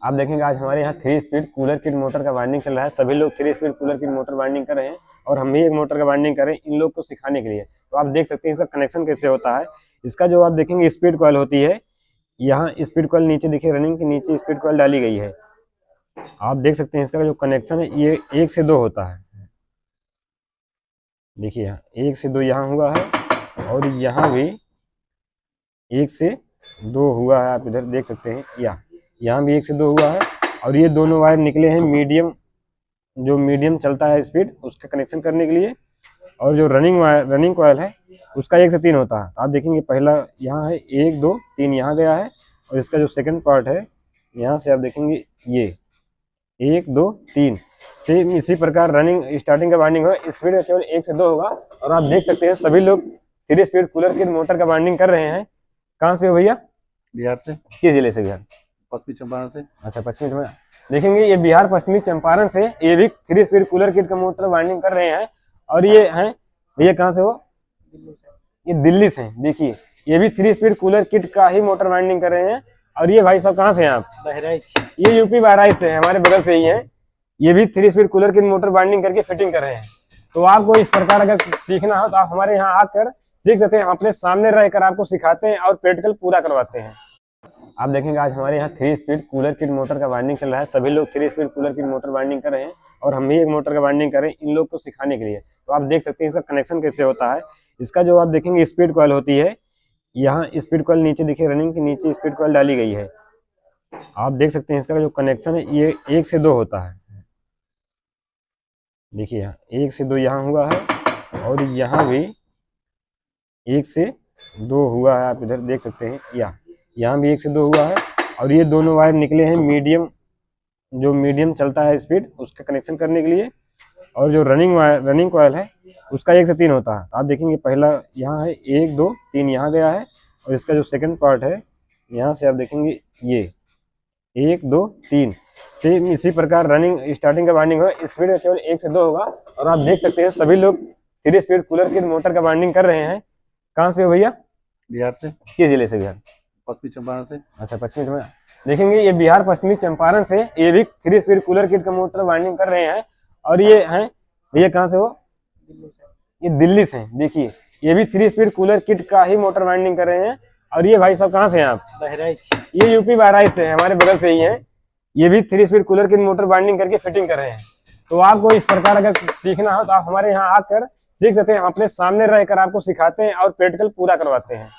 आप देखेंगे आज हमारे यहाँ 3 स्पीड कूलर किट मोटर का वाइंडिंग चल रहा है। सभी लोग 3 speed cooler kit motor winding कर रहे हैं और हम भी एक मोटर का वाइंडिंग कर रहे हैं इन लोग को सिखाने के लिए। तो आप देख सकते हैं इसका कनेक्शन कैसे होता है। इसका जो आप देखेंगे स्पीड कॉइल होती है, यहाँ स्पीड कॉइल नीचे देखिए, रनिंग के नीचे स्पीड कॉइल डाली गई है। आप देख सकते हैं इसका जो कनेक्शन है ये 1 से 2 होता है। देखिए यहाँ 1 से 2 यहाँ हुआ है और यहाँ भी 1 से 2 हुआ है। आप इधर देख सकते हैं यहाँ भी 1 से 2 हुआ है और ये दोनों वायर निकले हैं मीडियम, जो मीडियम चलता है स्पीड उसका कनेक्शन करने के लिए। और जो रनिंग कॉइल है उसका 1 से 3 होता है। आप देखेंगे पहला यहाँ है 1 2 3 यहाँ गया है और इसका जो सेकंड पार्ट है यहाँ से आप देखेंगे ये 1 2 3 सेम इसी प्रकार रनिंग स्टार्टिंग का वाइंडिंग होगा। स्पीड का केवल 1 से 2 होगा। और आप देख सकते हैं सभी लोग 3 स्पीड कूलर की मोटर का वाइंडिंग कर रहे हैं। कहाँ से हो भैया? बिहार से। किस जिले से? बिहार पश्चिमी चंपारण से। अच्छा, पश्चिमी चंपारण। देखेंगे ये बिहार पश्चिमी चंपारण से ये भी 3 स्पीड कूलर किट का मोटर वाइंडिंग कर रहे हैं। और ये हैं भैया कहाँ से हो? ये दिल्ली से। देखिए ये भी 3 स्पीड कूलर किट का ही मोटर वाइंडिंग कर रहे हैं। और ये भाई साहब कहाँ से हैं आप? बहराइच। ये यूपी बहराइच से है, हमारे बगल से ही है। ये भी 3 speed cooler kit motor winding करके फिटिंग कर रहे हैं। तो आपको इस प्रकार अगर सीखना हो तो आप हमारे यहाँ आकर सीख सकते हैं। हम अपने सामने रहकर आपको सिखाते हैं और प्रैक्टिकल पूरा करवाते हैं। आप देखेंगे आज हमारे यहाँ 3 स्पीड कूलर किट मोटर का वाइंडिंग चल रहा है। सभी लोग 3 speed cooler kit motor winding कर रहे हैं और हम भी एक मोटर का वाइंडिंग कर रहे हैं इन लोग को सिखाने के लिए। तो आप देख सकते हैं इसका कनेक्शन कैसे होता है। इसका जो आप देखेंगे स्पीड कॉइल होती है, यहाँ स्पीड कॉइल नीचे देखिए, रनिंग के नीचे स्पीड कॉइल डाली गई है। आप देख सकते हैं इसका जो कनेक्शन है ये 1 से 2 होता है। देखिए यहाँ 1 से 2 यहाँ हुआ है और यहाँ भी 1 से 2 हुआ है। आप इधर देख सकते हैं यहाँ भी 1 से 2 हुआ है और ये दोनों वायर निकले हैं मीडियम, जो मीडियम चलता है स्पीड उसका कनेक्शन करने के लिए। और जो रनिंग कॉइल है उसका 1 से 3 होता है। आप देखेंगे पहला यहाँ है 1 2 3 यहाँ गया है और इसका जो सेकंड पार्ट है यहाँ से आप देखेंगे ये 1 2 3 सेम इसी प्रकार रनिंग स्टार्टिंग का वाइंडिंग होगा। स्पीड का केवल 1 से 2 होगा। और आप देख सकते हैं सभी लोग 3 स्पीड कूलर की मोटर का वाइंडिंग कर रहे हैं। कहाँ से हो भैया? बिहार से। किस जिले से? बिहार पश्चिमी चंपारण से। अच्छा, पश्चिमी चंपारण। देखेंगे ये बिहार पश्चिमी चंपारण से ये भी 3 स्पीड कूलर किट का मोटर वाइंडिंग कर रहे हैं। और ये हैं भैया कहाँ से हो? ये दिल्ली से। देखिए ये भी 3 स्पीड कूलर किट का ही मोटर वाइंडिंग कर रहे हैं। और ये भाई साहब कहाँ से हैं आप? बहराइच। ये यूपी बहराइच से है, हमारे बगल से ही है। ये भी 3 speed cooler kit motor winding करके फिटिंग कर रहे हैं। तो आपको इस प्रकार अगर सीखना हो तो आप हमारे यहाँ आकर सीख सकते हैं। हम अपने सामने रहकर आपको सिखाते हैं और प्रैक्टिकल पूरा करवाते हैं।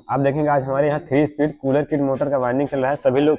आप देखेंगे आज हमारे यहाँ 3 स्पीड कूलर किट मोटर का वाइंडिंग चल रहा है। सभी लोग